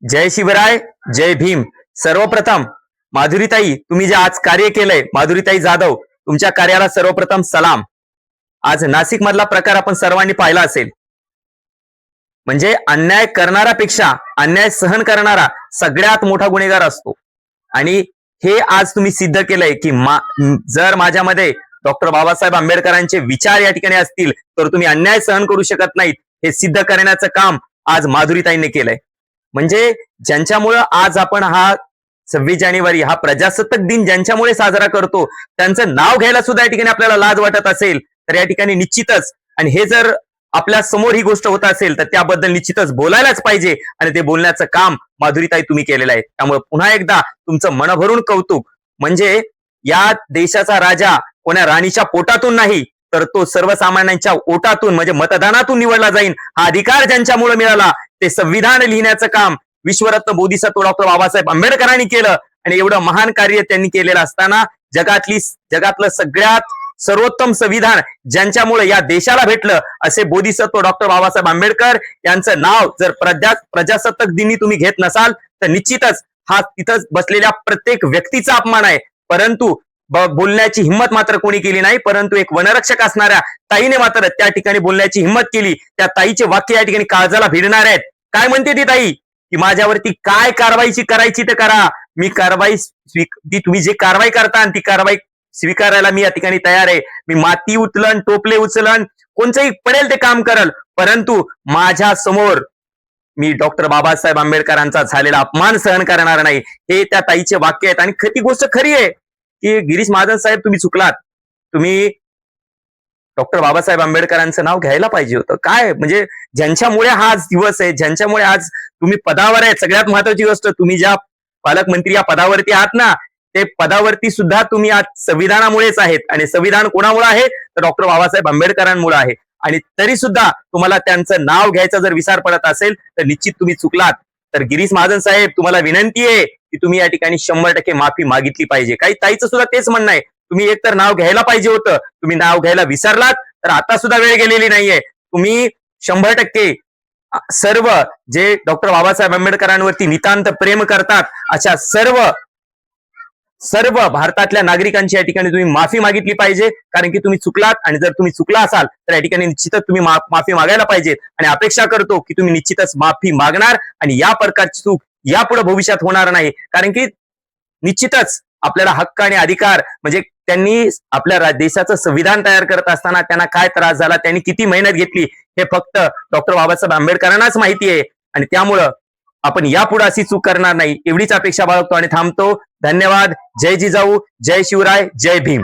जय शिवराय, जय भीम. सर्वप्रथम माधुरीताई, तुम्ही जे आज कार्य केलंय, माधुरीताई जाधव, तुमच्या कार्याला सर्वप्रथम सलाम. आज नाशिक मधला प्रकार आपण सर्वांनी पाहिला असेल. म्हणजे अन्याय करणारापेक्षा अन्याय सहन करणारा सगळ्यात मोठा गुन्हेगार असतो. आणि हे आज तुम्ही सिद्ध केलंय की जर माझ्यामध्ये डॉक्टर बाबासाहेब आंबेडकरांचे विचार या ठिकाणी असतील तर तुम्ही अन्याय सहन करू शकत नाहीत, हे सिद्ध करण्याचं काम आज माधुरीताईंनी केलंय. म्हणजे ज्यांच्यामुळं आज आपण हा 26 जानेवारी हा प्रजासत्ताक दिन ज्यांच्यामुळे साजरा करतो त्यांचं नाव घ्यायला सुद्धा या ठिकाणी आपल्याला लाज वाटत असेल तर या ठिकाणी निश्चितच, आणि हे जर आपल्या समोर ही गोष्ट होत असेल तर त्याबद्दल निश्चितच बोलायलाच पाहिजे, आणि ते बोलण्याचं काम माधुरीताई तुम्ही केलेलं आहे. त्यामुळे पुन्हा एकदा तुमचं मनभरून कौतुक. म्हणजे या देशाचा राजा कोण्या राणीच्या पोटातून नाही तर तो सर्वसामान्यांच्या ओटातून म्हणजे मतदानातून निवडला जाईल. हा अधिकार ज्यांच्यामुळे मिळाला ते संविधान लिहिण्याचं काम विश्वरत्न बोधिसत्व डॉक्टर बाबासाहेब आंबेडकरांनी केलं. आणि एवढं महान कार्य त्यांनी केलेलं असताना जगातलं सगळ्यात सर्वोत्तम संविधान ज्यांच्यामुळे या देशाला भेटलं असे बोधिसत्व डॉक्टर बाबासाहेब आंबेडकर यांचं नाव जर प्रजासत्ताक दिनी तुम्ही घेत नसाल तर निश्चितच हा तिथं बसलेल्या प्रत्येक व्यक्तीचा अपमान आहे. परंतु बोलण्याची हिंमत मात्र कोणी केली नाही. परंतु एक वनरक्षक असणाऱ्या ताईने मात्र त्या ठिकाणी बोलण्याची हिंमत केली. त्या ताईचे वाक्य या ठिकाणी काळजाला भिडणार आहेत. काय म्हणते ती ताई की माझ्यावरती काय कारवाईची करायची तर करा, मी कारवाई ती तुम्ही जे कारवाई करता ती कारवाई स्वीकारायला मी या ठिकाणी तयार आहे. मी माती उचलन, टोपले उचलन, कोणचंही पडेल ते काम करल, परंतु माझ्या समोर मी डॉक्टर बाबासाहेब आंबेडकरांचा झालेला अपमान सहन करणार नाही. हे त्या ताईचे वाक्य आहेत. आणि ती गोष्ट खरी आहे की गिरीश महाजन साहेब तुम्ही चुकलात. तुम्ही डॉक्टर बाबासाहेब आंबेडकरांचं नाव घ्यायला पाहिजे होतं. काय म्हणजे ज्यांच्यामुळे हा दिवस आहे, ज्यांच्यामुळे आज तुम्ही पदावर आहे, सगळ्यात महत्वाची गोष्ट तुम्ही ज्या पालकमंत्री या पदावरती आहात ना, ते पदावरती सुद्धा तुम्ही आज संविधानामुळेच आहेत. आणि संविधान कोणामुळे आहे तर डॉक्टर बाबासाहेब आंबेडकरांमुळे आहे. आणि तरी सुद्धा तुम्हाला त्यांचं नाव घ्यायचा जर विचार पडत असेल तर निश्चित तुम्ही चुकलात. तर गिरीश महाजन साहेब तुम्हाला विनंती आहे की तुम्ही या ठिकाणी 100% माफी मागितली पाहिजे. काही ताईचं सुद्धा तेच म्हणणं आहे, तुम्ही एकतर नाव घ्यायला पाहिजे होतं, तुम्ही नाव घ्यायला विसरलात तर आता सुद्धा वेळ गेलेली नाहीये. तुम्ही 100% सर्व जे डॉक्टर बाबासाहेब आंबेडकरांवरती नितांत प्रेम करतात अशा सर्व भारतातल्या नागरिकांची या ठिकाणी तुम्ही माफी मागितली पाहिजे. कारण की तुम्ही चुकलात, आणि जर तुम्ही चुकला असाल तर या ठिकाणी निश्चितच तुम्ही माफी मागायला पाहिजे. आणि अपेक्षा करतो की तुम्ही निश्चितच माफी मागणार आणि या प्रकारची चूक यापुढे भविष्यात होणार नाही. कारण की निश्चितच आपल्याला हक्क आणि अधिकार, म्हणजे त्यांनी आपल्या देशाचं संविधान तयार करत असताना त्यांना काय त्रास झाला, त्यांनी किती मेहनत घेतली हे फक्त डॉक्टर बाबासाहेब आंबेडकरांनाच माहिती आहे. आणि त्यामुळं आपण यापुढे अशी चूक करणार नाही एवढीच अपेक्षा बाळगतो आणि थांबतो. धन्यवाद. जय जिजाऊ, जय शिवराय, जय भीम.